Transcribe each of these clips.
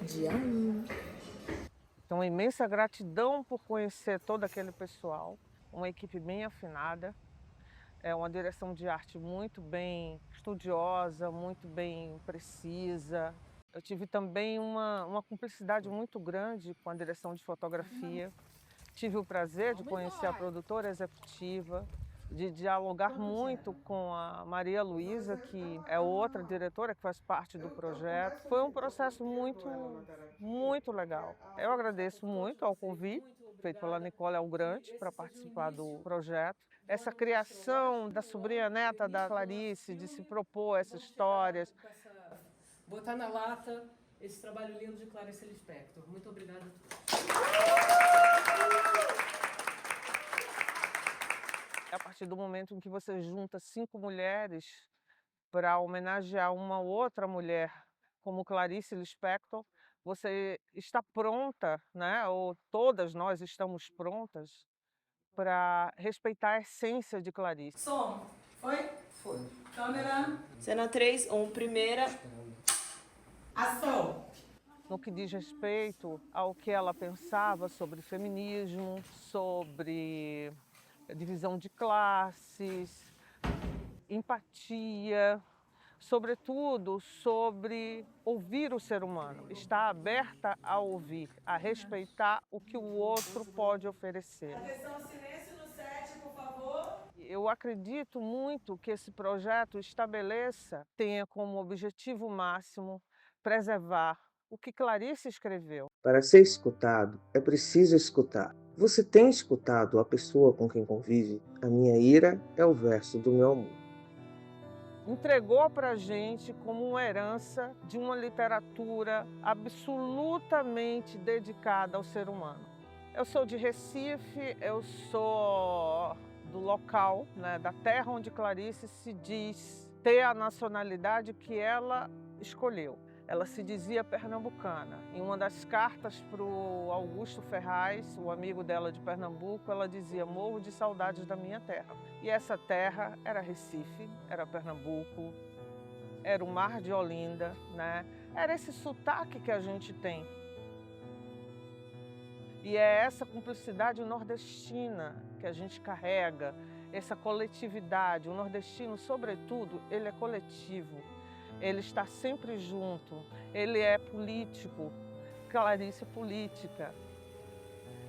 Dia 1. Então, uma imensa gratidão por conhecer todo aquele pessoal, uma equipe bem afinada, é uma direção de arte muito bem estudiosa, muito bem precisa. Eu tive também uma cumplicidade muito grande com a direção de fotografia. Tive o prazer de conhecer a produtora executiva, de dialogar muito com a Maria Luísa, que é outra diretora que faz parte do projeto. Foi um processo muito legal. Eu agradeço muito ao convite feito pela Nicole Algrande para participar do projeto. Essa criação da sobrinha neta da Clarice, de se propor essas histórias. Botar na lata esse trabalho lindo de Clarice Lispector. Muito obrigada a todos. A partir do momento em que você junta 5 mulheres para homenagear uma outra mulher, como Clarice Lispector, você está pronta, né? Ou todas nós estamos prontas para respeitar a essência de Clarice. Som. Foi? Foi. Câmera. Cena 3, primeira. Ação. No que diz respeito ao que ela pensava sobre feminismo, sobre divisão de classes, empatia, sobretudo sobre ouvir o ser humano, estar aberta a ouvir, a respeitar o que o outro pode oferecer. Atenção, silêncio no set, por favor. Eu acredito muito que esse projeto tenha como objetivo máximo preservar o que Clarice escreveu. Para ser escutado, é preciso escutar. Você tem escutado a pessoa com quem convive? A minha ira é o verso do meu amor. Entregou para a gente como uma herança de uma literatura absolutamente dedicada ao ser humano. Eu sou de Recife, eu sou do local, né, da terra onde Clarice se diz ter a nacionalidade que ela escolheu. Ela se dizia pernambucana. Em uma das cartas para o Augusto Ferraz, o amigo dela de Pernambuco, ela dizia: morro de saudades da minha terra. E essa terra era Recife, era Pernambuco, era o Mar de Olinda, né? Era esse sotaque que a gente tem. E é essa cumplicidade nordestina que a gente carrega, essa coletividade. O nordestino, sobretudo, ele é coletivo. Ele está sempre junto, ele é político. Clarice é política.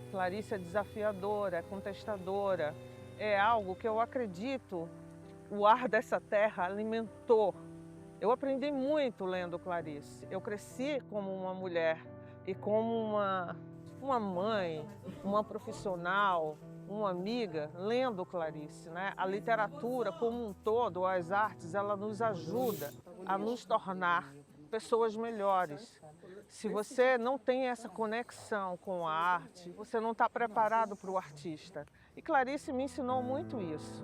Clarice é desafiadora, é contestadora. É algo que eu acredito o ar dessa terra alimentou. Eu aprendi muito lendo Clarice. Eu cresci como uma mulher e como uma mãe, uma profissional, uma amiga, lendo Clarice, né? A literatura como um todo, as artes, ela nos ajuda a nos tornar pessoas melhores. Se você não tem essa conexão com a arte, você não está preparado para o artista. E Clarice me ensinou muito isso.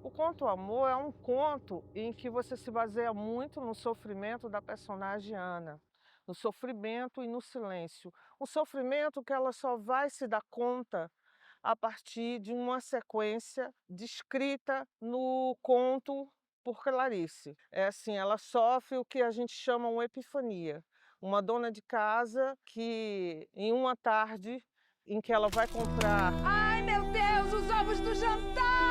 O conto Amor é um conto em que você se baseia muito no sofrimento da personagem Ana, no sofrimento e no silêncio. Um sofrimento que ela só vai se dar conta a partir de uma sequência descrita no conto por Clarice. É assim, ela sofre o que a gente chama uma epifania. Uma dona de casa que, em uma tarde em que ela vai comprar... Ai, meu Deus, os ovos do jantar!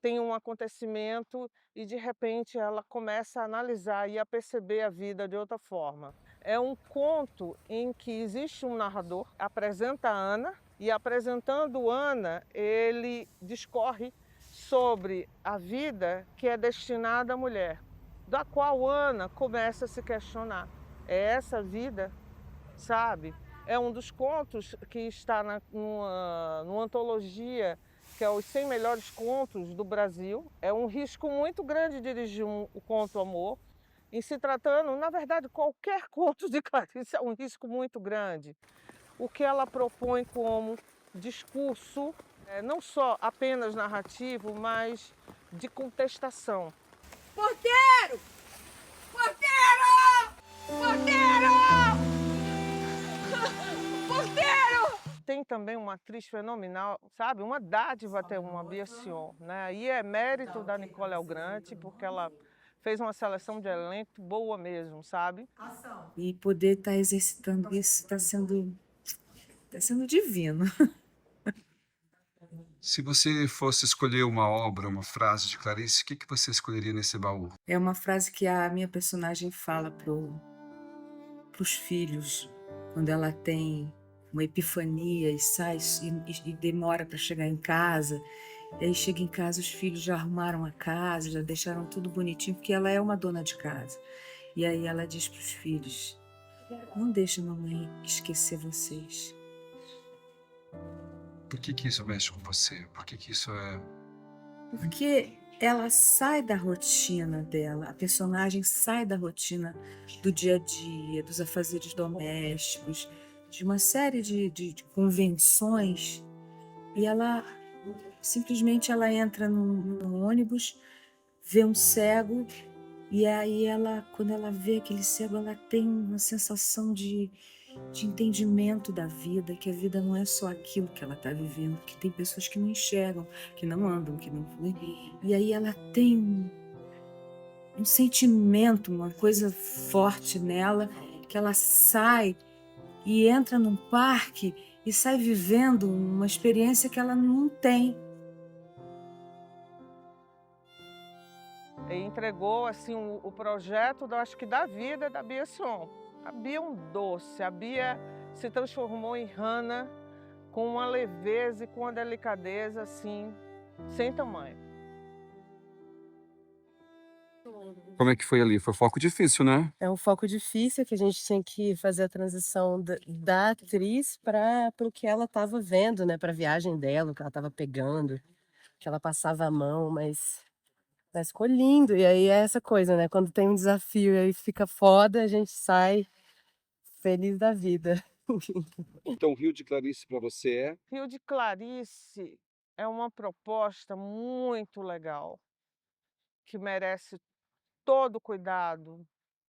Tem um acontecimento e, de repente, ela começa a analisar e a perceber a vida de outra forma. É um conto em que existe um narrador, apresenta a Ana, e apresentando Ana, ele discorre sobre a vida que é destinada à mulher, da qual Ana começa a se questionar. É essa vida, sabe? É um dos contos que está numa antologia que é os 100 melhores contos do Brasil. É um risco muito grande dirigir o conto Amor. Em se tratando, na verdade, qualquer conto de Clarice é um risco muito grande. O que ela propõe como discurso, não só apenas narrativo, mas de contestação. Porteiro! Porteiro! Porteiro! tem também uma atriz fenomenal, sabe? Uma dádiva ter uma Bia Sion, né? E é mérito da Nicole Algrante, porque ela fez uma seleção de elenco boa mesmo, sabe? E poder estar exercitando isso tá sendo divino. Se você fosse escolher uma obra, uma frase de Clarice, o que você escolheria nesse baú? É uma frase que a minha personagem fala pros filhos, quando ela tem uma epifania e sai e demora para chegar em casa. E aí chega em casa, os filhos já arrumaram a casa, já deixaram tudo bonitinho, porque ela é uma dona de casa. E aí ela diz para os filhos: não deixe a mamãe esquecer vocês. Por que isso mexe com você? Por que isso é... Porque ela sai da rotina dela, a personagem sai da rotina do dia a dia, dos afazeres domésticos, de uma série de convenções, e ela simplesmente ela entra num ônibus, vê um cego, e aí quando ela vê aquele cego, ela tem uma sensação de entendimento da vida, que a vida não é só aquilo que ela está vivendo, que tem pessoas que não enxergam, que não andam, que não... E aí ela tem um sentimento, uma coisa forte nela, que ela sai e entra num parque e sai vivendo uma experiência que ela não tem. E entregou assim o projeto, acho que da vida da Bia Sion. A Bia é um doce, a Bia se transformou em Hannah com uma leveza e com uma delicadeza assim, sem tamanho. Como é que foi ali? Foi foco difícil, né? É um foco difícil, que a gente tinha que fazer a transição da atriz para o que ela estava vendo, né? Para a viagem dela, o que ela estava pegando, que ela passava a mão, mas ficou lindo. E aí é essa coisa, né? Quando tem um desafio e aí fica foda, a gente sai feliz da vida. Então, Rio de Clarice para você é? Rio de Clarice é uma proposta muito legal, que merece todo o cuidado,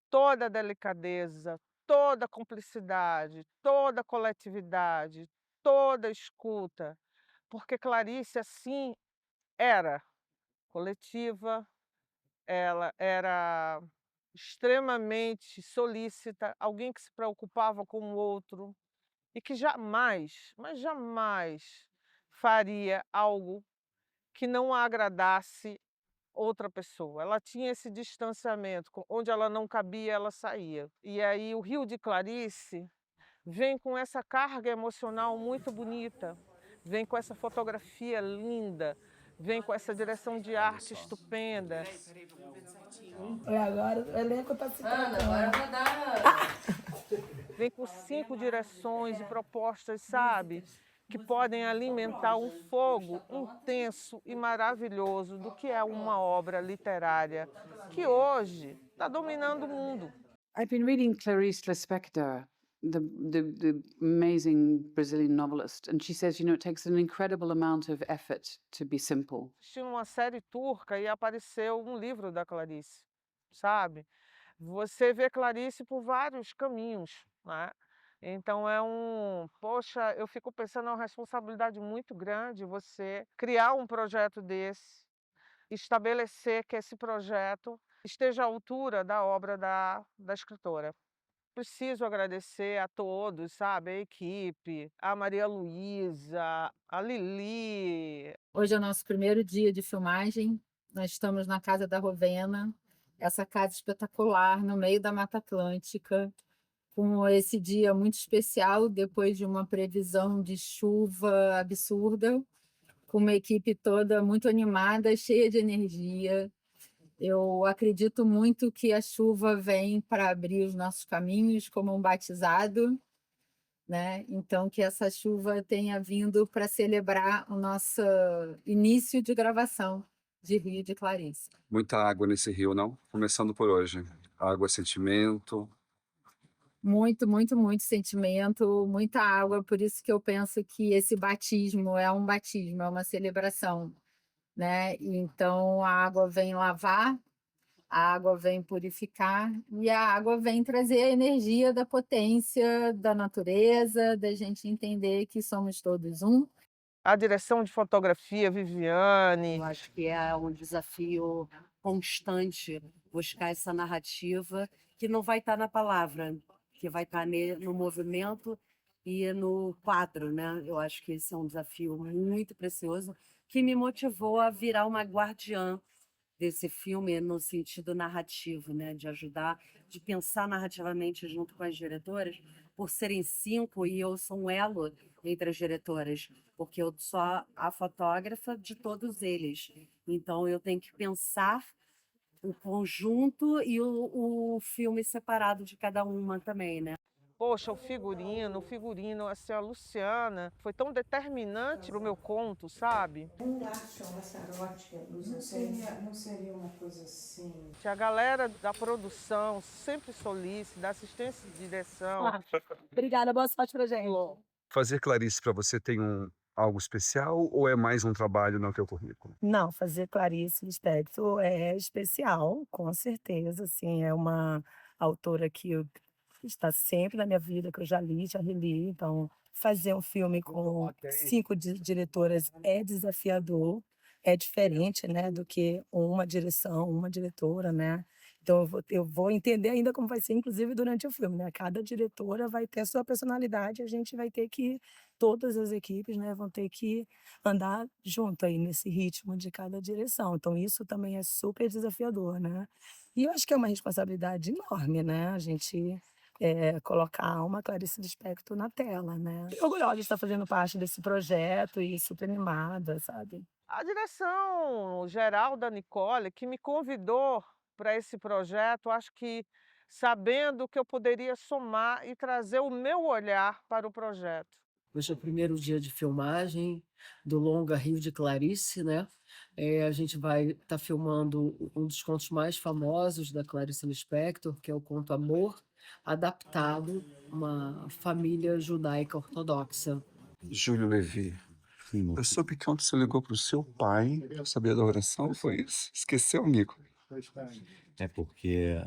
toda a delicadeza, toda a cumplicidade, toda a coletividade, toda a escuta, porque Clarice, assim, era coletiva, ela era extremamente solícita, alguém que se preocupava com o outro e que jamais, mas jamais faria algo que não agradasse outra pessoa. Ela tinha esse distanciamento, onde ela não cabia, ela saía. E aí o Rio de Clarice vem com essa carga emocional muito bonita, vem com essa fotografia linda, vem com essa direção de arte estupenda. Agora o elenco tá se tratando. Agora vai dar. Vem com 5 direções e propostas, sabe? Que podem alimentar um fogo intenso e maravilhoso do que é uma obra literária que hoje está dominando o mundo. I've been reading Clarice Lispector, the amazing Brazilian novelist, and she says, it takes an incredible amount of effort to be simple. Tinha uma série turca e apareceu um livro da Clarice, sabe? Você vê Clarice por vários caminhos, né? Então poxa, eu fico pensando, é uma responsabilidade muito grande você criar um projeto desse, estabelecer que esse projeto esteja à altura da obra da escritora. Preciso agradecer a todos, sabe? A equipe, a Maria Luísa, a Lili. Hoje é o nosso primeiro dia de filmagem. Nós estamos na Casa da Rovena, essa casa espetacular no meio da Mata Atlântica, com esse dia muito especial, depois de uma previsão de chuva absurda, com uma equipe toda muito animada, cheia de energia. Eu acredito muito que a chuva vem para abrir os nossos caminhos como um batizado, né? Então, que essa chuva tenha vindo para celebrar o nosso início de gravação de Rio de Clarice. Muita água nesse rio, não? Começando por hoje. Água, sentimento. Muito, muito, muito sentimento, muita água. Por isso que eu penso que esse batismo é um batismo, é uma celebração, né? Então, a água vem lavar, A água vem purificar e a água vem trazer a energia da potência da natureza, da gente entender que somos todos um. A direção de fotografia, Viviane. Eu acho que é um desafio constante buscar essa narrativa que não vai estar na palavra, que vai estar no movimento e no quadro, né? Eu acho que esse é um desafio muito precioso que me motivou a virar uma guardiã desse filme no sentido narrativo, né? De ajudar, de pensar narrativamente junto com as diretoras, por serem 5 e eu sou um elo entre as diretoras, porque eu sou a fotógrafa de todos eles. Então eu tenho que pensar o conjunto e o filme separado de cada uma também, né? Poxa, o figurino, assim, a Luciana foi tão determinante para o meu conto, sabe? Não acham essa erótica? Não seria uma coisa assim? A galera da produção, sempre solícita, da assistência de direção. Obrigada, boa sorte pra gente. Fazer Clarice para você tem algo especial ou é mais um trabalho no teu currículo? Não, fazer Clarice Lispector é especial, com certeza, assim, é uma autora que está sempre na minha vida, que eu já li, já reli, então fazer um filme com 5 diretoras é desafiador, é diferente, né, do que uma direção, uma diretora, né? Então eu vou entender ainda como vai ser, inclusive durante o filme, né? Cada diretora vai ter a sua personalidade, a gente vai ter que, todas as equipes, né, vão ter que andar junto aí nesse ritmo de cada direção. Então isso também é super desafiador, né? E eu acho que é uma responsabilidade enorme, né? A gente colocar uma Clarice Lispector na tela, né? Orgulhosa de estar fazendo parte desse projeto e super animada, sabe? A direção geral da Nicole, que me convidou para esse projeto, acho que sabendo que eu poderia somar e trazer o meu olhar para o projeto. Hoje é o primeiro dia de filmagem do longa Rio de Clarice, né? A gente vai estar filmando um dos contos mais famosos da Clarice Lispector, que é o conto Amor, adaptado a uma família judaica ortodoxa. Júlio Levi, eu soube que ontem você ligou para o seu pai para saber da oração, foi isso? Esqueceu, amigo? É porque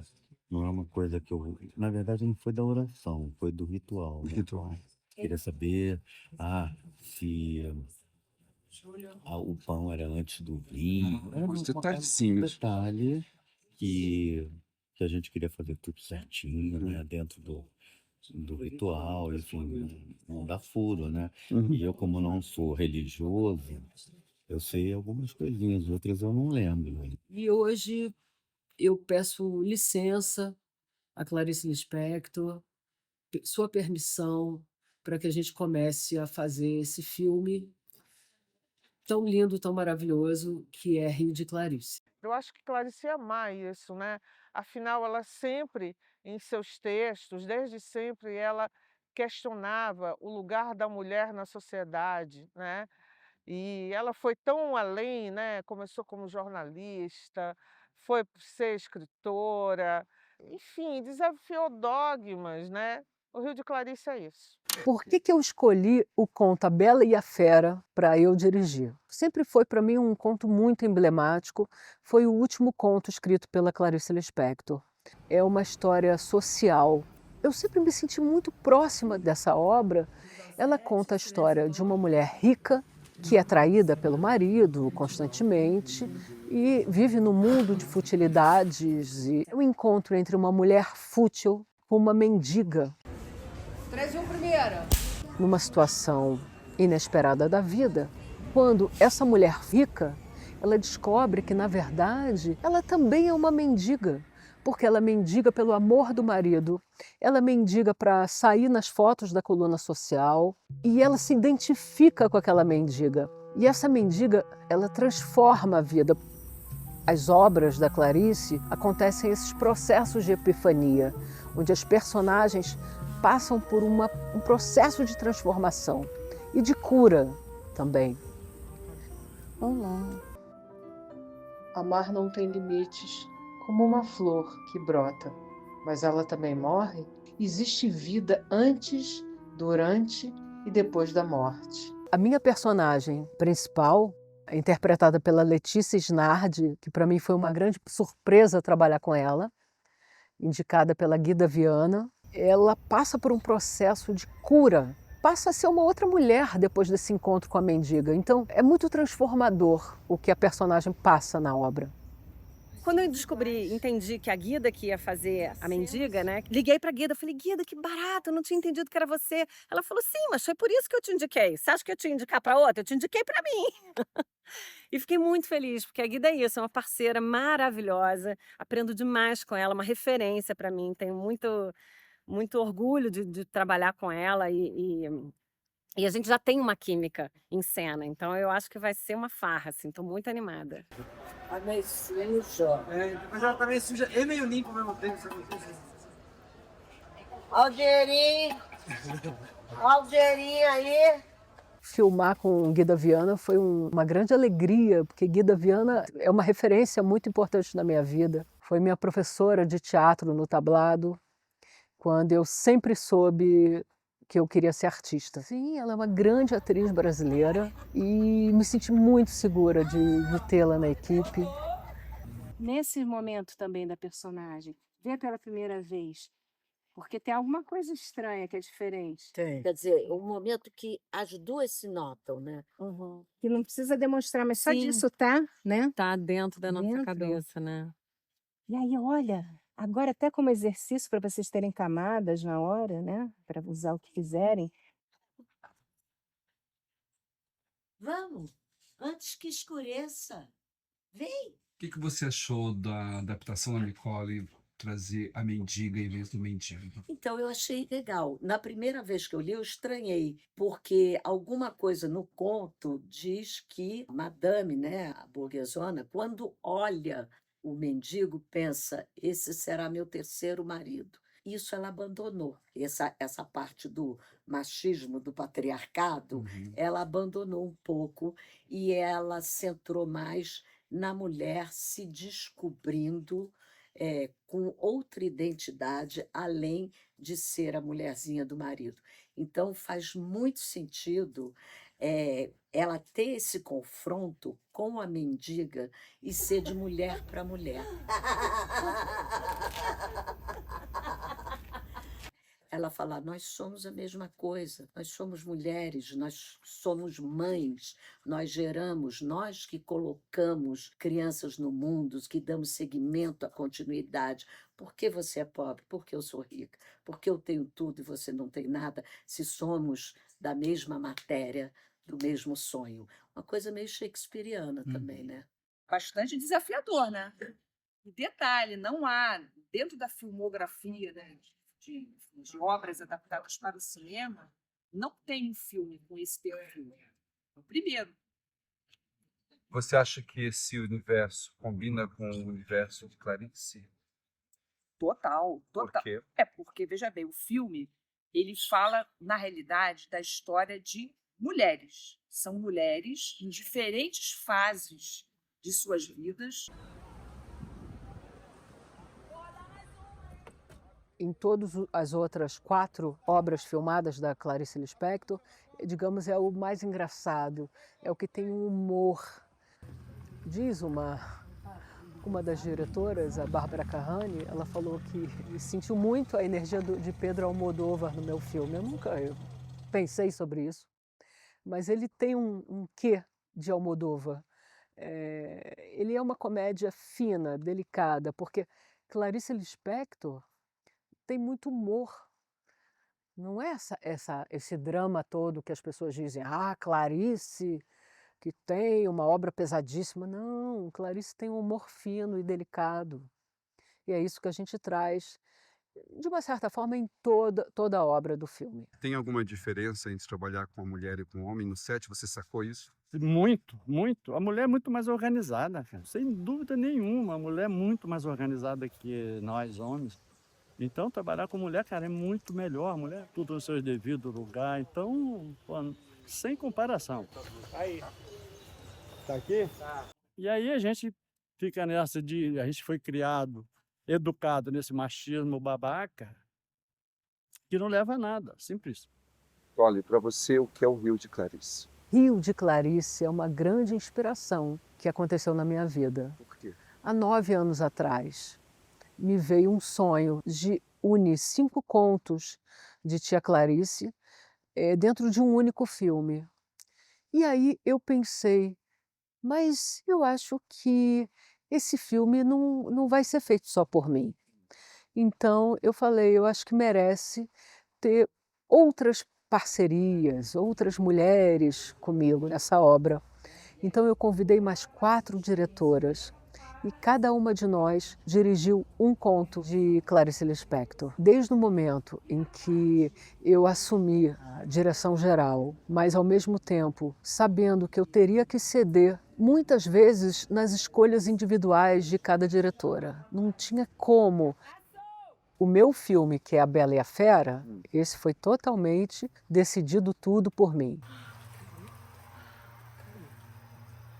não é uma coisa que eu... Na verdade, não foi da oração, foi do ritual. Né? Ritual. Queria saber se o pão era antes do vinho. Era Os detalhezinhos. Detalhe que a gente queria fazer tudo certinho, né? Dentro do ritual, enfim, não dá furo, né? E eu, como não sou religioso, eu sei algumas coisinhas, outras eu não lembro. E hoje eu peço licença a Clarice Lispector, sua permissão para que a gente comece a fazer esse filme tão lindo, tão maravilhoso, que é Rio de Clarice. Eu acho que Clarice ia amar isso, né? Afinal, ela sempre, em seus textos, desde sempre, ela questionava o lugar da mulher na sociedade, né? E ela foi tão além, né? Começou como jornalista, foi ser escritora, enfim, desafiou dogmas, né? O Rio de Clarice é isso. Por que eu escolhi o conto A Bela e a Fera para eu dirigir? Sempre foi para mim um conto muito emblemático, foi o último conto escrito pela Clarice Lispector. É uma história social. Eu sempre me senti muito próxima dessa obra. Ela conta a história de uma mulher rica que é traída pelo marido constantemente e vive num mundo de futilidades. E o encontro entre uma mulher fútil com uma mendiga. 3-1 primeira. Numa situação inesperada da vida, quando essa mulher rica, ela descobre que, na verdade, ela também é uma mendiga, porque ela mendiga pelo amor do marido, ela mendiga para sair nas fotos da coluna social e ela se identifica com aquela mendiga. E essa mendiga, ela transforma a vida. As obras da Clarice acontecem esses processos de epifania, onde as personagens passam por um processo de transformação e de cura também. Olá. Amar não tem limites, como uma flor que brota, mas ela também morre. Existe vida antes, durante e depois da morte. A minha personagem principal interpretada pela Letícia Snardi, que para mim foi uma grande surpresa trabalhar com ela, indicada pela Guida Viana. Ela passa por um processo de cura, passa a ser uma outra mulher depois desse encontro com a mendiga. Então é muito transformador o que a personagem passa na obra. Quando eu entendi que a Guida que ia fazer a mendiga, né? Liguei pra Guida, falei, Guida, que barato, eu não tinha entendido que era você. Ela falou, sim, mas foi por isso que eu te indiquei. Você acha que eu te ia indicar pra outra? Eu te indiquei pra mim. E fiquei muito feliz, porque a Guida é isso, é uma parceira maravilhosa. Aprendo demais com ela, uma referência pra mim. Tenho muito orgulho de trabalhar com ela e a gente já tem uma química em cena. Então eu acho que vai ser uma farra, assim, tô muito animada. Tá meio suja. Mas ela tá meio suja e meio limpa ao mesmo tempo. Olha o dinheirinho. Olha o dinheirinho aí. Filmar com Guida Viana foi uma grande alegria, porque Guida Viana é uma referência muito importante na minha vida. Foi minha professora de teatro no tablado, quando eu sempre soube que eu queria ser artista. Sim, ela é uma grande atriz brasileira e me senti muito segura de tê-la na equipe. Nesse momento também da personagem, ver pela primeira vez, porque tem alguma coisa estranha que é diferente. Tem. Quer dizer, um momento que as duas se notam, né? Que não precisa demonstrar, mas só Sim. disso tá, né? Tá dentro da nossa Dentro. cabeça, né? E aí, olha, agora até como exercício para vocês terem camadas na hora, né? Para usar o que quiserem. Vamos, antes que escureça. Vem. O que você achou da adaptação da Nicole trazer a mendiga em vez do mendigo? Então, eu achei legal. Na primeira vez que eu li, eu estranhei, porque alguma coisa no conto diz que a madame, né, a burguesona, quando olha o mendigo, pensa, esse será meu terceiro marido. Isso ela abandonou. Essa parte do machismo, do patriarcado, ela abandonou um pouco e ela centrou mais na mulher se descobrindo com outra identidade, além de ser a mulherzinha do marido. Então, faz muito sentido ela ter esse confronto com a mendiga e ser de mulher para mulher. Ela fala, nós somos a mesma coisa, nós somos mulheres, nós somos mães, nós geramos, nós que colocamos crianças no mundo, que damos seguimento à continuidade. Por que você é pobre? Porque eu sou rica. Porque eu tenho tudo e você não tem nada, se somos da mesma matéria, do mesmo sonho. Uma coisa meio shakespeariana também, né? Bastante desafiador, né? E detalhe, não há, dentro da filmografia, né, de obras adaptadas para o cinema, não tem um filme com esse perfil. É o primeiro. Você acha que esse universo combina com o universo de Clarice? Total, total. Por quê? É porque, veja bem, o filme, ele fala, na realidade, da história de mulheres. São mulheres em diferentes fases de suas vidas. Em todas as outras 4 obras filmadas da Clarice Lispector, digamos, é o mais engraçado, é o que tem um humor. Diz uma das diretoras, a Bárbara Carrani, ela falou que sentiu muito a energia de Pedro Almodóvar no meu filme. Eu nunca pensei sobre isso, mas ele tem um quê de Almodóvar. Ele é uma comédia fina, delicada, porque Clarice Lispector tem muito humor. Não é esse drama todo que as pessoas dizem, Clarice, que tem uma obra pesadíssima. Não, Clarice tem um humor fino e delicado. E é isso que a gente traz, de uma certa forma, em toda a obra do filme. Tem alguma diferença entre trabalhar com uma mulher e com um homem no set? Você sacou isso? Muito, muito. A mulher é muito mais organizada, cara. Sem dúvida nenhuma. A mulher é muito mais organizada que nós, homens. Então, trabalhar com mulher, cara, é muito melhor. A mulher, tudo no seu devido lugar. Então, pô, sem comparação. Aí. Tá aqui? Tá. E aí a gente fica nessa de... A gente foi criado, educado nesse machismo babaca, que não leva a nada. Simples. Olha, para você, o que é o Rio de Clarice? Rio de Clarice é uma grande inspiração que aconteceu na minha vida. Por quê? Há 9 anos atrás, me veio um sonho de unir 5 contos de Tia Clarice dentro de um único filme. E aí eu pensei, mas eu acho que esse filme não vai ser feito só por mim. Então eu falei, eu acho que merece ter outras parcerias, outras mulheres comigo nessa obra. Então eu convidei mais 4 diretoras e cada uma de nós dirigiu um conto de Clarice Lispector. Desde o momento em que eu assumi a direção geral, mas ao mesmo tempo sabendo que eu teria que ceder muitas vezes nas escolhas individuais de cada diretora. Não tinha como. O meu filme, que é A Bela e a Fera, esse foi totalmente decidido tudo por mim.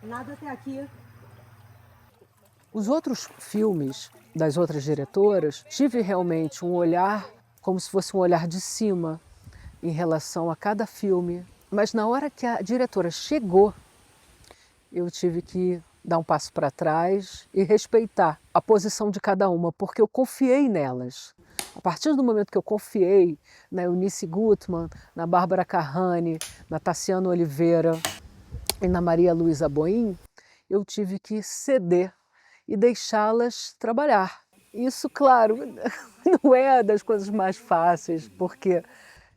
Nada até aqui. Os outros filmes das outras diretoras, tive realmente um olhar como se fosse um olhar de cima em relação a cada filme. Mas na hora que a diretora chegou, eu tive que dar um passo para trás e respeitar a posição de cada uma, porque eu confiei nelas. A partir do momento que eu confiei na Eunice Gutmann, na Bárbara Carrani, na Tassiana Oliveira e na Maria Luísa Boim, eu tive que ceder e deixá-las trabalhar. Isso, claro, não é das coisas mais fáceis, porque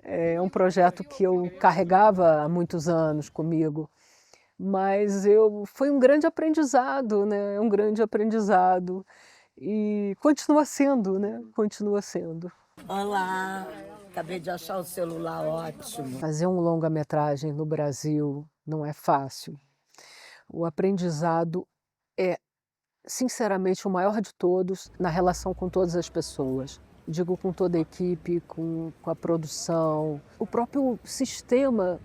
é um projeto que eu carregava há muitos anos comigo, mas foi um grande aprendizado, né? Um grande aprendizado e continua sendo, né? Continua sendo. Olá, acabei de achar o celular ótimo. Fazer um longa-metragem no Brasil não é fácil. O aprendizado é, sinceramente, o maior de todos na relação com todas as pessoas. Digo com toda a equipe, com a produção, o próprio sistema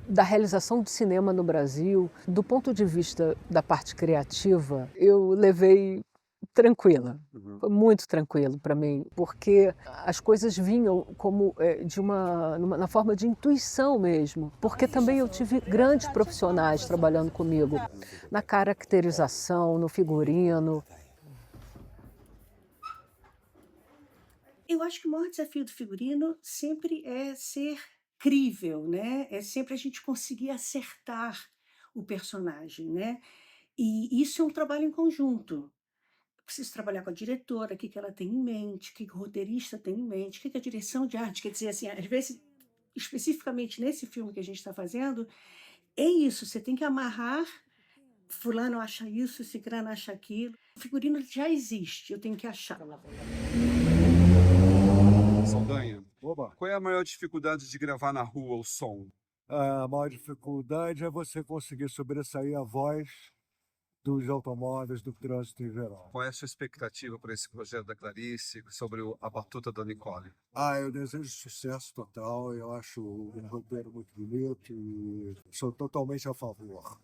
da realização de cinema no Brasil. Do ponto de vista da parte criativa, eu levei tranquila, foi muito tranquilo para mim, porque as coisas vinham como na forma de intuição mesmo, porque também eu tive grandes profissionais trabalhando comigo, na caracterização, no figurino. Eu acho que o maior desafio do figurino sempre é ser crível, né? É sempre a gente conseguir acertar o personagem, né? E isso é um trabalho em conjunto. Eu preciso trabalhar com a diretora, o que ela tem em mente, o que o roteirista tem em mente, o que a direção de arte quer dizer, assim, às vezes, especificamente nesse filme que a gente está fazendo, é isso, você tem que amarrar, fulano acha isso, ciclano acha aquilo. O figurino já existe, eu tenho que achar. Saldanha, qual é a maior dificuldade de gravar na rua o som? A maior dificuldade é você conseguir sobressair a voz dos automóveis, do trânsito em geral. Qual é a sua expectativa para esse projeto da Clarice sobre a batuta da Nicole? Eu desejo sucesso total, eu acho o roteiro muito bonito e sou totalmente a favor.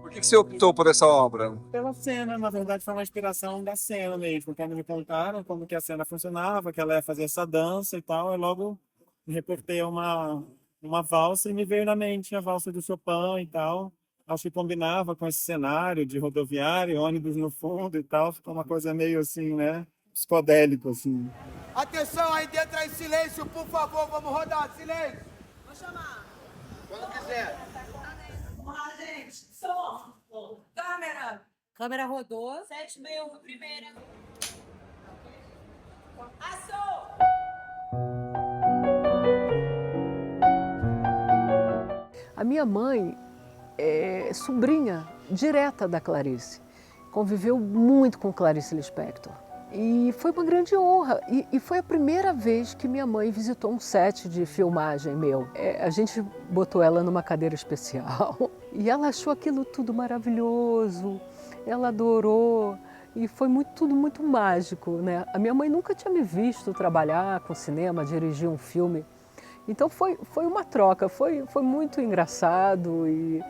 Por que você optou por essa obra? Pela cena, na verdade, foi uma inspiração da cena mesmo. Quando me contaram como que a cena funcionava, que ela ia fazer essa dança e tal, eu logo me reportei a uma valsa e me veio na mente a valsa do Chopin e tal. Acho que combinava com esse cenário de rodoviária, ônibus no fundo e tal. Ficou uma coisa meio assim, né? Psicodélico, assim. Atenção, aí dentro aí, silêncio, por favor, vamos rodar, silêncio. Vou chamar. Quando quiser. Vamos lá, gente. Som. Câmera. Câmera rodou. 7.000, primeira. Ação. A minha mãe é sobrinha direta da Clarice. Conviveu muito com Clarice Lispector. E foi uma grande honra. E foi a primeira vez que minha mãe visitou um set de filmagem meu. A gente botou ela numa cadeira especial e ela achou aquilo tudo maravilhoso. Ela adorou e foi tudo muito mágico, né? A minha mãe nunca tinha me visto trabalhar com cinema, dirigir um filme. Então foi uma troca, foi muito engraçado e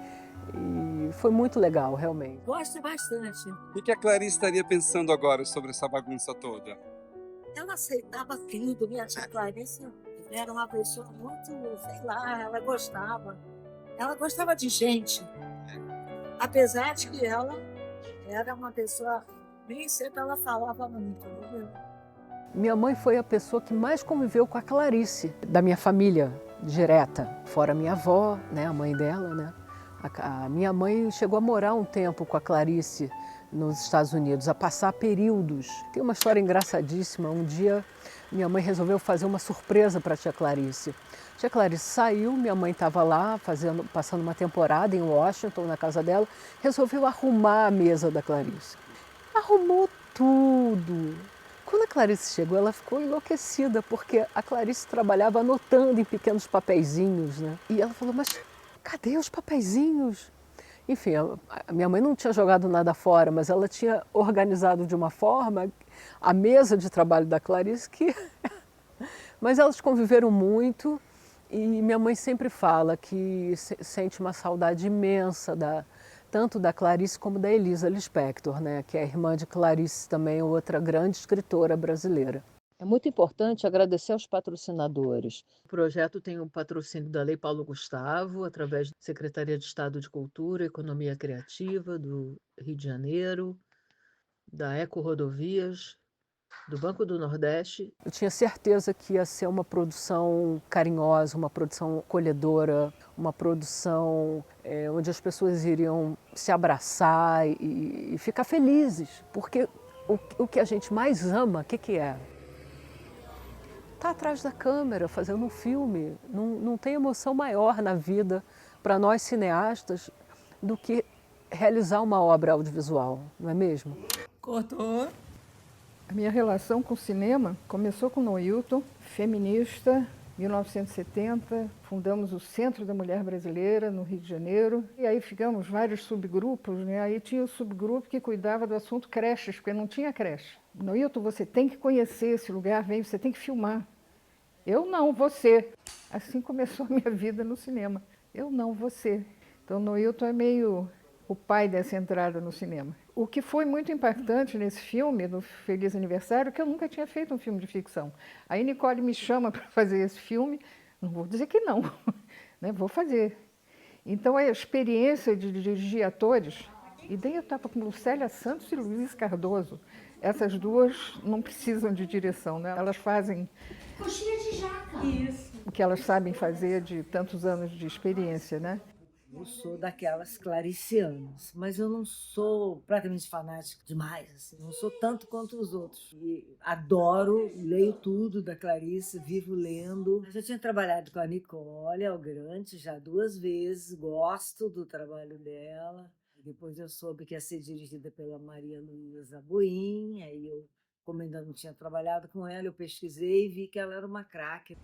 foi muito legal, realmente. Gosto bastante. O que a Clarice estaria pensando agora sobre essa bagunça toda? Ela aceitava tudo, minha tia Clarice era uma pessoa muito, sei lá, ela gostava de gente. Apesar de que ela era uma pessoa, nem sempre ela falava muito, entendeu? Minha mãe foi a pessoa que mais conviveu com a Clarice, da minha família direta, fora minha avó, né, a mãe dela, né? A minha mãe chegou a morar um tempo com a Clarice nos Estados Unidos, a passar períodos. Tem uma história engraçadíssima. Um dia, minha mãe resolveu fazer uma surpresa para a tia Clarice. A tia Clarice saiu, minha mãe estava lá passando uma temporada em Washington, na casa dela, resolveu arrumar a mesa da Clarice. Arrumou tudo. Quando a Clarice chegou, ela ficou enlouquecida, porque a Clarice trabalhava anotando em pequenos papeizinhos, né? E ela falou, mas cadê os papeizinhos? Enfim, a minha mãe não tinha jogado nada fora, mas ela tinha organizado de uma forma a mesa de trabalho da Clarice que... Mas elas conviveram muito e minha mãe sempre fala que sente uma saudade imensa tanto da Clarice como da Elisa Lispector, né, que é a irmã de Clarice, também outra grande escritora brasileira. É muito importante agradecer aos patrocinadores. O projeto tem o patrocínio da Lei Paulo Gustavo, através da Secretaria de Estado de Cultura e Economia Criativa do Rio de Janeiro, da Eco Rodovias, do Banco do Nordeste. Eu tinha certeza que ia ser uma produção carinhosa, uma produção acolhedora, uma produção onde as pessoas iriam se abraçar e ficar felizes. Porque o que a gente mais ama, o que é? Está atrás da câmera, fazendo um filme. Não tem emoção maior na vida para nós cineastas do que realizar uma obra audiovisual, não é mesmo? Cortou. A minha relação com o cinema começou com o Noilton, feminista, 1970. Fundamos o Centro da Mulher Brasileira, no Rio de Janeiro. E aí ficamos vários subgrupos, né? Aí tinha o subgrupo que cuidava do assunto creches, porque não tinha creche. Noilton, você tem que conhecer esse lugar, você tem que filmar. Eu não, você. Assim começou a minha vida no cinema. Eu não, você. Então, Noilton é meio o pai dessa entrada no cinema. O que foi muito impactante nesse filme, no Feliz Aniversário, é que eu nunca tinha feito um filme de ficção. Aí Nicole me chama para fazer esse filme, não vou dizer que não, né? Vou fazer. Então, a experiência de dirigir atores, e daí eu estava com Lucélia Santos e Luiz Cardoso. Essas duas não precisam de direção, né? Elas fazem Coxinha de jaca. Isso. O que elas sabem fazer de tantos anos de experiência, né? Eu sou daquelas claricianas, mas eu não sou praticamente fanática demais, assim, não sou tanto quanto os outros. E adoro, leio tudo da Clarice, vivo lendo. Eu já tinha trabalhado com a Nicole Algrante já 2 vezes, gosto do trabalho dela. Depois eu soube que ia ser dirigida pela Maria Luísa Boim, aí eu, como ainda não tinha trabalhado com ela, eu pesquisei e vi que ela era uma craque.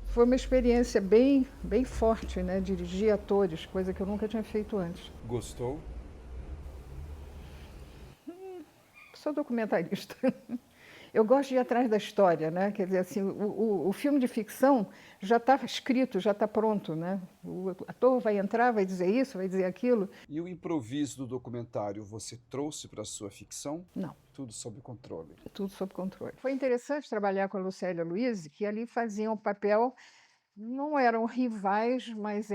Foi uma experiência bem forte, né? Dirigir atores, coisa que eu nunca tinha feito antes. Gostou? Sou documentarista. Eu gosto de ir atrás da história, né? Quer dizer, assim, o filme de ficção já está escrito, já está pronto, né? O ator vai entrar, vai dizer isso, vai dizer aquilo. E o improviso do documentário você trouxe para a sua ficção? Não. Tudo sob controle? Tudo sob controle. Foi interessante trabalhar com a Lucélia Luiz, que ali faziam o papel, não eram rivais, mas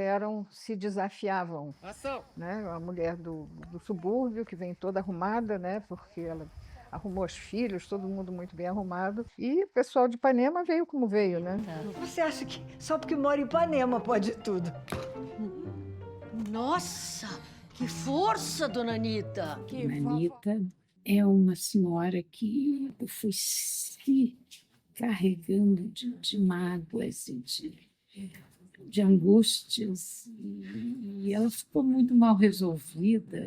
se desafiavam. Ação! Né? A mulher do subúrbio, que vem toda arrumada, né? Porque ela arrumou os filhos, todo mundo muito bem arrumado. E o pessoal de Ipanema veio como veio, né? Você acha que só porque mora em Ipanema pode tudo? Nossa, que força, dona Anita! Anita é uma senhora que eu fui se carregando de mágoas e de angústias. E ela ficou muito mal resolvida.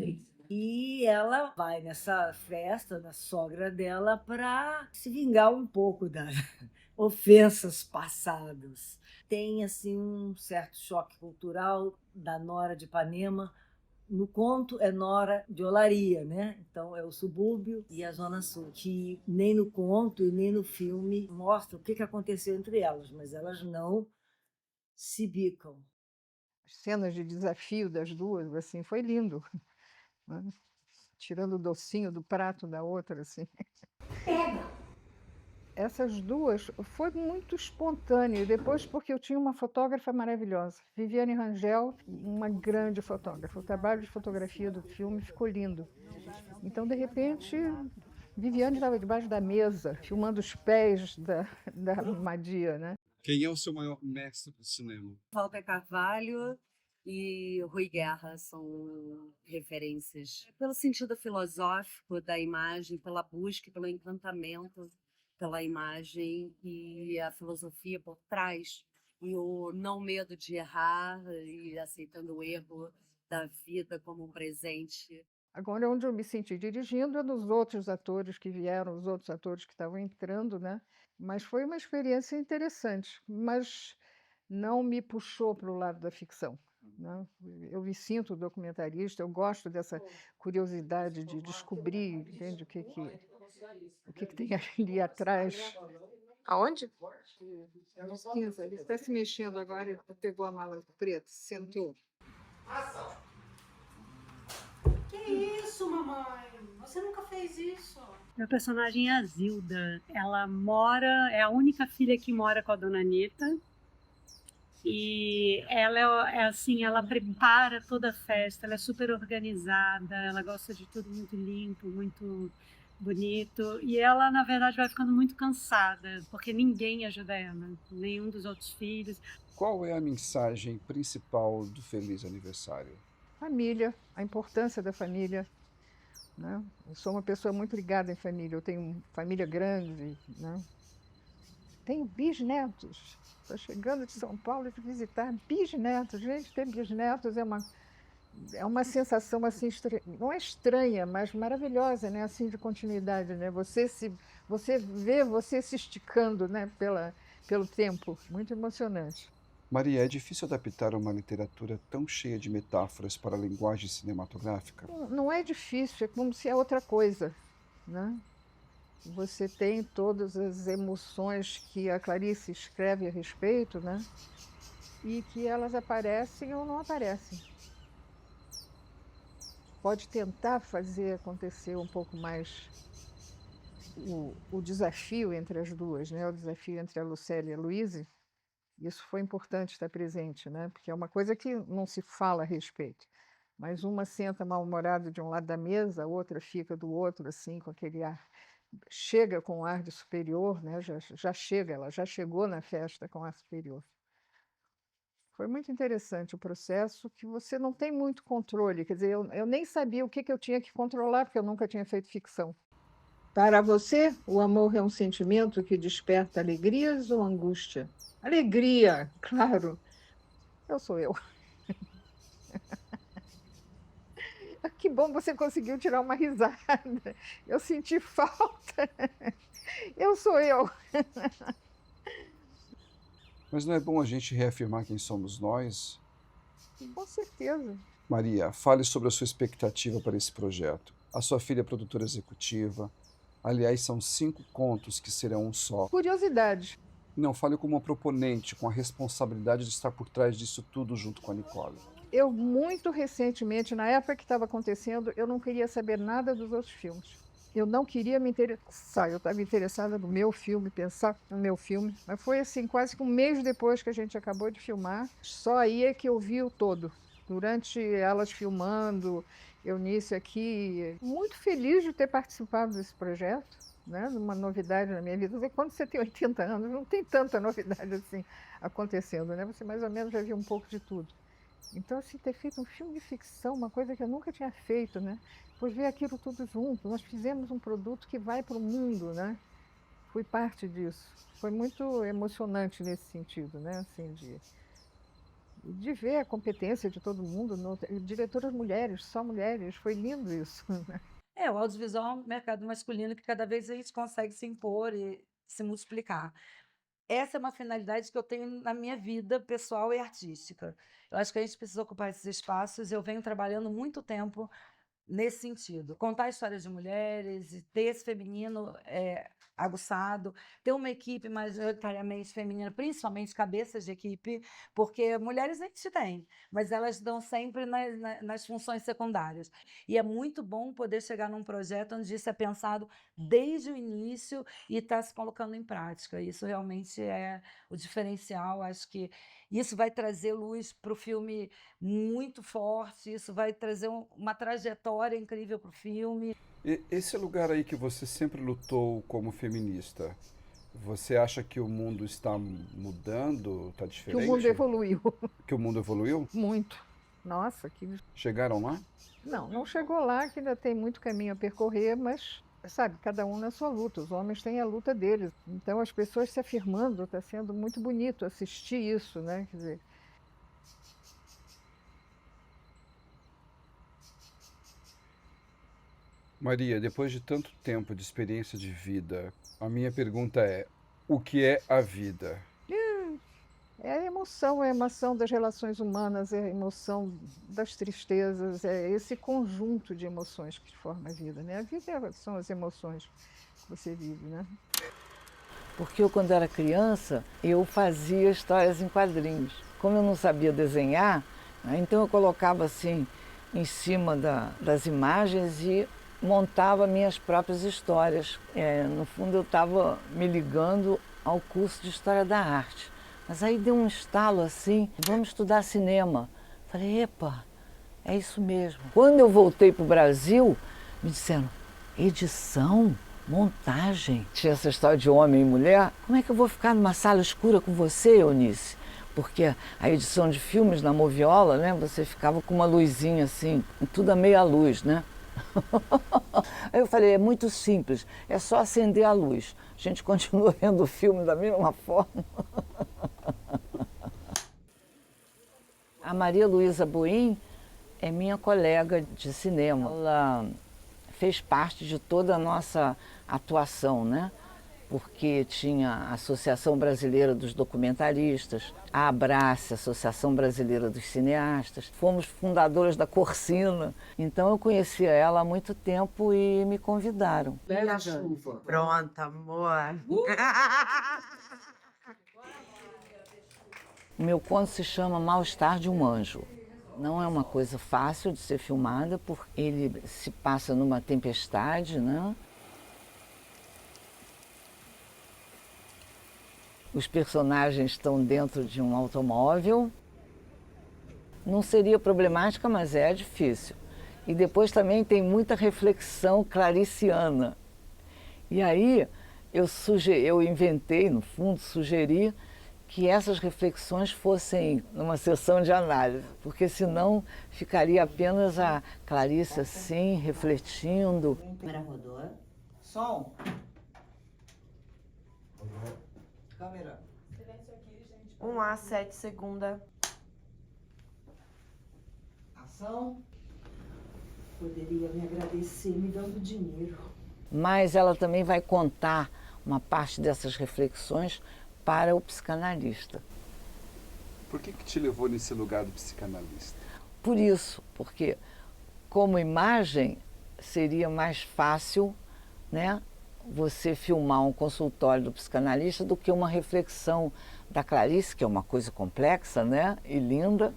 E ela vai nessa festa da sogra dela para se vingar um pouco das ofensas passadas. Tem assim um certo choque cultural da Nora de Ipanema. No conto é Nora de Olaria, né? Então é o subúrbio e a Zona Sul, que nem no conto e nem no filme mostra o que aconteceu entre elas, mas elas não se bicam. cenas de desafio das duas, assim, foi lindo, né? Tirando o docinho do prato da outra, assim. Essas duas foi muito espontâneo, depois porque eu tinha uma fotógrafa maravilhosa, Viviane Rangel, uma grande fotógrafa. O trabalho de fotografia do filme ficou lindo. Então, de repente, Viviane estava debaixo da mesa, filmando os pés da Madia, né? Quem é o seu maior mestre do cinema? Walter Carvalho e Rui Guerra são referências pelo sentido filosófico da imagem, pela busca, pelo encantamento pela imagem e a filosofia por trás e o não medo de errar e aceitando o erro da vida como um presente. Agora, onde eu me senti dirigindo é dos outros atores que vieram, os outros atores que estavam entrando, né? Mas foi uma experiência interessante, mas não me puxou para o lado da ficção, né? Eu me sinto documentarista, eu gosto dessa curiosidade de descobrir, entende, o que tem ali atrás. Aonde? Ele está se mexendo agora, ele pegou a mala preta, sentou. Que isso, mamãe? Você nunca fez isso. Meu personagem é a Zilda. Ela é a única filha que mora com a dona Anitta. E ela é assim, ela prepara toda a festa, ela é super organizada, ela gosta de tudo muito limpo, muito bonito. E ela, na verdade, vai ficando muito cansada, porque ninguém ajuda ela, nenhum dos outros filhos. Qual é a mensagem principal do Feliz Aniversário? Família, a importância da família, né? Eu sou uma pessoa muito ligada em família, eu tenho família grande, né? Tenho bisnetos. Estou chegando de São Paulo de visitar bisnetos. Gente, ter bisnetos é uma sensação assim, não é estranha, mas maravilhosa, né? Assim, de continuidade, né? Você vê você se esticando, né? Pelo tempo. Muito emocionante. Maria, é difícil adaptar uma literatura tão cheia de metáforas para a linguagem cinematográfica? Não é difícil, é como se é outra coisa, né? Você tem todas as emoções que a Clarice escreve a respeito, né? E que elas aparecem ou não aparecem. Pode tentar fazer acontecer um pouco mais o desafio entre as duas, né? O desafio entre a Lucélia e a Louise. Isso foi importante estar presente, né? Porque é uma coisa que não se fala a respeito. Mas uma senta mal-humorada de um lado da mesa, a outra fica do outro, assim, com aquele ar. Chega com um ar de superior, né? Ela já chegou na festa com ar superior. Foi muito interessante o processo, que você não tem muito controle. Quer dizer, eu nem sabia o que eu tinha que controlar, porque eu nunca tinha feito ficção. Para você, o amor é um sentimento que desperta alegrias ou angústia? Alegria, claro. Eu sou eu. Que bom, você conseguiu tirar uma risada. Eu senti falta. Eu sou eu. Mas não é bom a gente reafirmar quem somos nós? Com certeza. Maria, fale sobre a sua expectativa para esse projeto. A sua filha é produtora executiva. Aliás, são 5 contos que serão um só. Curiosidade. Não, fale como uma proponente, com a responsabilidade de estar por trás disso tudo junto com a Nicole. Eu, muito recentemente, na época que estava acontecendo, eu não queria saber nada dos outros filmes. Eu não queria me interessar, eu estava interessada no meu filme, pensar no meu filme. Mas foi assim, quase que um mês depois que a gente acabou de filmar, só aí é que eu vi o todo. Durante elas filmando, Eunice aqui, muito feliz de ter participado desse projeto, né? Uma novidade na minha vida. Quando você tem 80 anos, não tem tanta novidade assim acontecendo, né? Você mais ou menos já viu um pouco de tudo. Então, assim, ter feito um filme de ficção, uma coisa que eu nunca tinha feito, né? Depois ver aquilo tudo junto, nós fizemos um produto que vai para o mundo, né? Fui parte disso. Foi muito emocionante nesse sentido, né? Assim, de ver a competência de todo mundo, diretoras mulheres, só mulheres, foi lindo isso. Né? O audiovisual é um mercado masculino que cada vez a gente consegue se impor e se multiplicar. Essa é uma finalidade que eu tenho na minha vida pessoal e artística. Eu acho que a gente precisa ocupar esses espaços. Eu venho trabalhando muito tempo nesse sentido. Contar histórias de mulheres e ter esse feminino aguçado, ter uma equipe majoritariamente feminina, principalmente cabeças de equipe, porque mulheres a gente tem, mas elas dão sempre nas funções secundárias. E é muito bom poder chegar num projeto onde isso é pensado desde o início e está se colocando em prática. Isso realmente é o diferencial. Acho que isso vai trazer luz para o filme muito forte, isso vai trazer uma trajetória incrível para o filme. Esse lugar aí que você sempre lutou como feminista, você acha que o mundo está mudando, está Que diferente? o mundo evoluiu. Que o mundo evoluiu? Muito. Nossa, que... Chegaram lá? Não chegou lá, que ainda tem muito caminho a percorrer, mas, sabe, cada um na sua luta. Os homens têm a luta deles. Então, as pessoas se afirmando, está sendo muito bonito assistir isso, né? Quer dizer, Maria, depois de tanto tempo de experiência de vida, a minha pergunta é: o que é a vida? é a emoção das relações humanas, é a emoção das tristezas, é esse conjunto de emoções que forma a vida, né? A vida são as emoções que você vive, né? Porque eu, quando era criança, eu fazia histórias em quadrinhos. Como eu não sabia desenhar, né, então eu colocava assim em cima das imagens e montava minhas próprias histórias. No fundo, eu estava me ligando ao curso de História da Arte. Mas aí deu um estalo assim, vamos estudar cinema. Falei, epa, é isso mesmo. Quando eu voltei para o Brasil, me disseram, edição, montagem. Tinha essa história de homem e mulher. Como é que eu vou ficar numa sala escura com você, Eunice? Porque a edição de filmes na Moviola, né, você ficava com uma luzinha assim, tudo a meia luz, né? Aí eu falei, é muito simples, é só acender a luz. A gente continua vendo o filme da mesma forma. A Maria Luísa Buim é minha colega de cinema. Ela fez parte de toda a nossa atuação, né? Porque tinha a Associação Brasileira dos Documentaristas, a ABRACE, Associação Brasileira dos Cineastas. Fomos fundadoras da Corsina. Então eu conhecia ela há muito tempo e me convidaram. E a chuva? Pronto, amor. O meu conto se chama Mal-Estar de um Anjo. Não é uma coisa fácil de ser filmada, porque ele se passa numa tempestade, né? Os personagens estão dentro de um automóvel. Não seria problemática, mas é difícil. E depois também tem muita reflexão clariciana. E aí eu inventei, no fundo, sugeri que essas reflexões fossem numa sessão de análise, porque senão ficaria apenas a Clarice assim, refletindo. Câmera rodou. Som. Câmera. 1A7, segunda. Ação. Poderia me agradecer me dando dinheiro. Mas ela também vai contar uma parte dessas reflexões para o psicanalista. Por que te levou nesse lugar do psicanalista? Por isso, porque como imagem seria mais fácil, né, você filmar um consultório do psicanalista do que uma reflexão da Clarice, que é uma coisa complexa, né, e linda.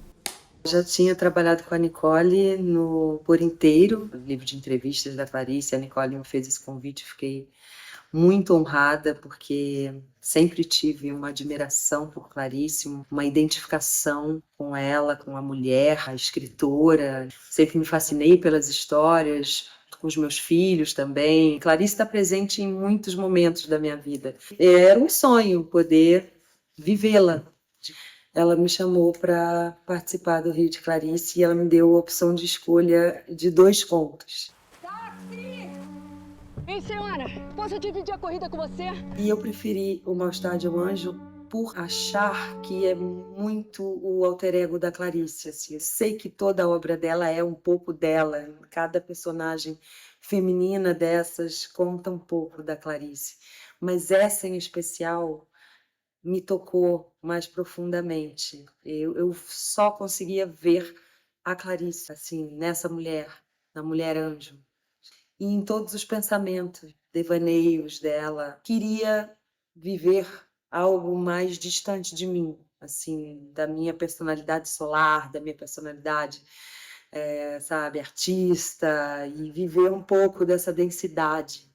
Já tinha trabalhado com a Nicole no Por Inteiro, o livro de entrevistas da Clarice. A Nicole me fez esse convite, fiquei muito honrada, porque sempre tive uma admiração por Clarice, uma identificação com ela, com a mulher, a escritora. Sempre me fascinei pelas histórias, com os meus filhos também. Clarice está presente em muitos momentos da minha vida. Era um sonho poder vivê-la. Ela me chamou para participar do Rio de Clarice e ela me deu a opção de escolha de 2 contos. Ei, senhora, posso dividir a corrida com você? E eu preferi o Mal-Estar de um Anjo por achar que é muito o alter ego da Clarice. Assim. Eu sei que toda a obra dela é um pouco dela. Cada personagem feminina dessas conta um pouco da Clarice. Mas essa em especial me tocou mais profundamente. Eu só conseguia ver a Clarice assim, nessa mulher, na Mulher Anjo. E em todos os pensamentos devaneios dela. Queria viver algo mais distante de mim, assim, da minha personalidade solar, da minha personalidade, sabe, artista, e viver um pouco dessa densidade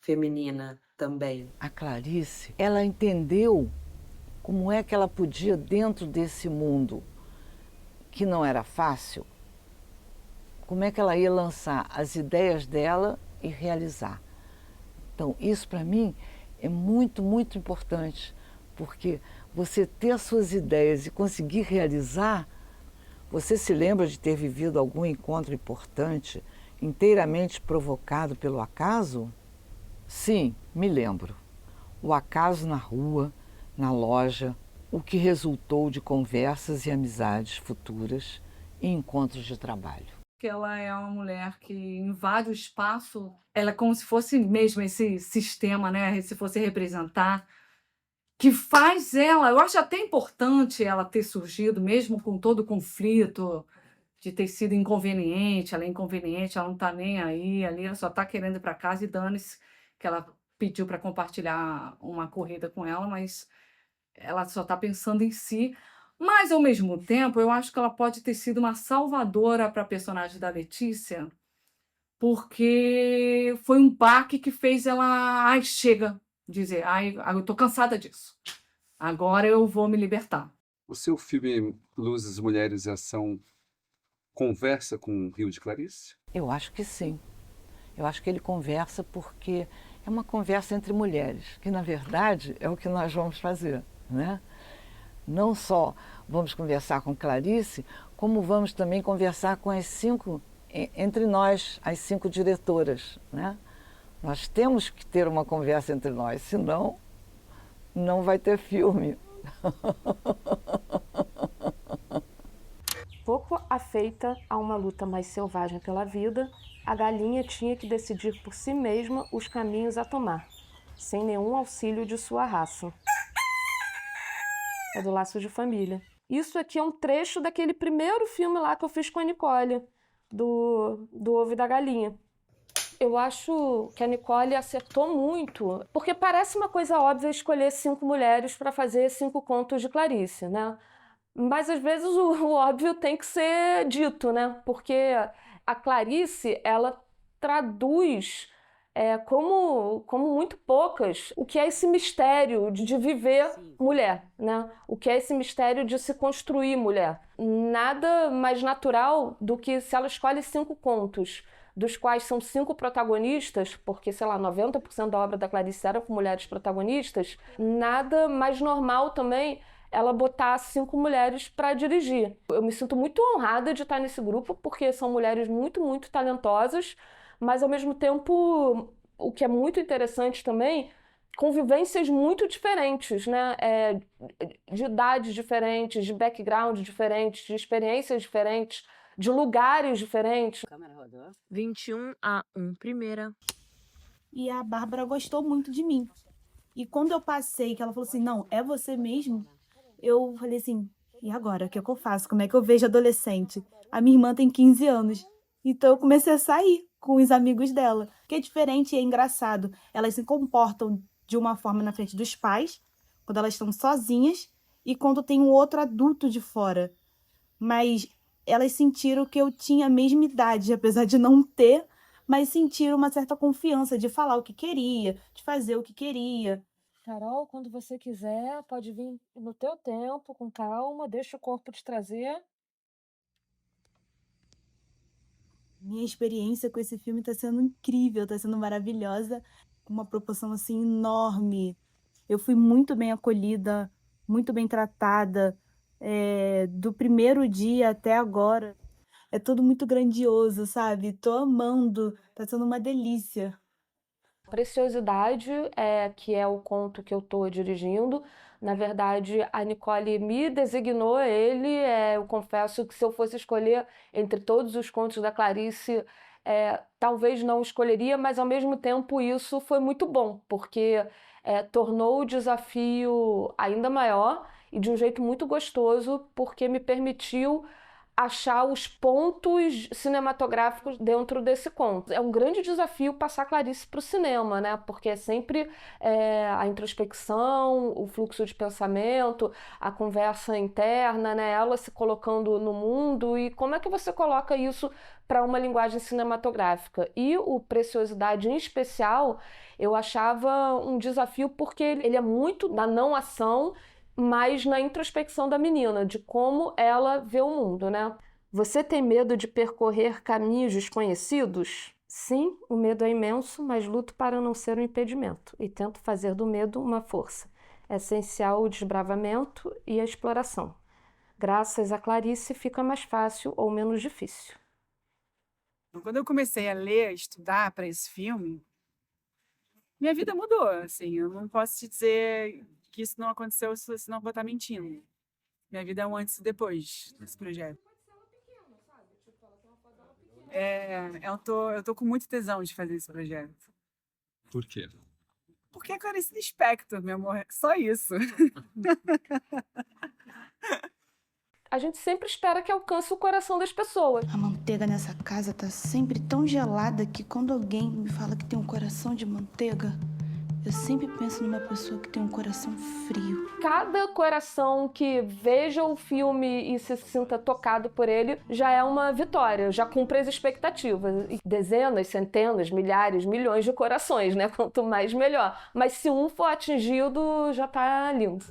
feminina também. A Clarice, ela entendeu como é que ela podia, dentro desse mundo que não era fácil, como é que ela ia lançar as ideias dela e realizar. Então, isso para mim é muito, muito importante, porque você ter as suas ideias e conseguir realizar. Você se lembra de ter vivido algum encontro importante, inteiramente provocado pelo acaso? Sim, me lembro. O acaso na rua, na loja, o que resultou de conversas e amizades futuras e encontros de trabalho. Que ela é uma mulher que invade o espaço, ela é como se fosse mesmo esse sistema, né? Se fosse representar, que faz ela, eu acho até importante ela ter surgido, mesmo com todo o conflito, de ter sido inconveniente, ela é inconveniente, ela não tá nem aí, ali ela só tá querendo ir para casa e dane-se, que ela pediu para compartilhar uma corrida com ela, mas ela só tá pensando em si. Mas, ao mesmo tempo, eu acho que ela pode ter sido uma salvadora para a personagem da Letícia, porque foi um baque que fez ela, ai, chega, dizer, ai, eu tô cansada disso. Agora eu vou me libertar. O seu filme Luzes, Mulheres e Ação conversa com o Rio de Clarice? Eu acho que sim. Eu acho que ele conversa porque é uma conversa entre mulheres, que na verdade é o que nós vamos fazer, né? Não só vamos conversar com Clarice, como vamos também conversar com as 5, entre nós, as 5 diretoras, né? Nós temos que ter uma conversa entre nós, senão não vai ter filme. Pouco afeita a uma luta mais selvagem pela vida, a galinha tinha que decidir por si mesma os caminhos a tomar, sem nenhum auxílio de sua raça. É do Laços de Família. Isso aqui é um trecho daquele primeiro filme lá que eu fiz com a Nicole, do Ovo e da Galinha. Eu acho que a Nicole acertou muito, porque parece uma coisa óbvia escolher 5 mulheres para fazer 5 contos de Clarice, né? Mas às vezes o óbvio tem que ser dito, né? Porque a Clarice, ela traduz como muito poucas o que é esse mistério de viver mulher, né? O que é esse mistério de se construir mulher. Nada mais natural do que se ela escolhe 5 contos, dos quais são 5 protagonistas, porque, sei lá, 90% da obra da Clarice era com mulheres protagonistas, nada mais normal também ela botar 5 mulheres para dirigir. Eu me sinto muito honrada de estar nesse grupo, porque são mulheres muito, muito talentosas, mas, ao mesmo tempo, o que é muito interessante também, convivências muito diferentes, né? De idades diferentes, de background diferentes, de experiências diferentes, de lugares diferentes. Câmera rodou. 21-1, primeira. E a Bárbara gostou muito de mim. E quando eu passei, que ela falou assim, não, é você mesmo? Eu falei assim, e agora? O que é que eu faço? Como é que eu vejo adolescente? A minha irmã tem 15 anos. Então eu comecei a sair com os amigos dela. Que é diferente e é engraçado. Elas se comportam de uma forma na frente dos pais, quando elas estão sozinhas, e quando tem um outro adulto de fora. Mas elas sentiram que eu tinha a mesma idade, apesar de não ter, mas sentiram uma certa confiança de falar o que queria, de fazer o que queria. Carol, quando você quiser, pode vir no teu tempo, com calma, deixa o corpo te trazer. Minha experiência com esse filme está sendo incrível, está sendo maravilhosa, com uma proporção assim enorme. Eu fui muito bem acolhida, muito bem tratada, do primeiro dia até agora. É tudo muito grandioso, sabe? Tô amando, tá sendo uma delícia. Preciosidade, que é o conto que eu estou dirigindo. Na verdade, a Nicole me designou ele. Eu confesso que se eu fosse escolher entre todos os contos da Clarice, talvez não escolheria, mas ao mesmo tempo isso foi muito bom, porque tornou o desafio ainda maior e de um jeito muito gostoso, porque me permitiu achar os pontos cinematográficos dentro desse conto. É um grande desafio passar Clarice para o cinema, né? Porque é sempre a introspecção, o fluxo de pensamento, a conversa interna, né? Ela se colocando no mundo, e como é que você coloca isso para uma linguagem cinematográfica. E o Preciosidade, em especial, eu achava um desafio porque ele é muito da não ação, mas na introspecção da menina, de como ela vê o mundo, né? Você tem medo de percorrer caminhos desconhecidos? Sim, o medo é imenso, mas luto para não ser um impedimento e tento fazer do medo uma força. É essencial o desbravamento e a exploração. Graças a Clarice fica mais fácil ou menos difícil. Quando eu comecei a ler, a estudar para esse filme, minha vida mudou, assim. Eu não posso te dizer que isso não aconteceu, senão eu vou estar mentindo. Minha vida é um antes e depois desse projeto. Eu tô com muito tesão de fazer esse projeto. Por quê? Porque é Clarice Lispector, meu amor. Só isso. A gente sempre espera que alcance o coração das pessoas. A manteiga nessa casa tá sempre tão gelada que quando alguém me fala que tem um coração de manteiga, eu sempre penso numa pessoa que tem um coração frio. Cada coração que veja o filme e se sinta tocado por ele já é uma vitória, já cumpre as expectativas. E dezenas, centenas, milhares, milhões de corações, né? Quanto mais, melhor. Mas se um for atingido, já tá lindo.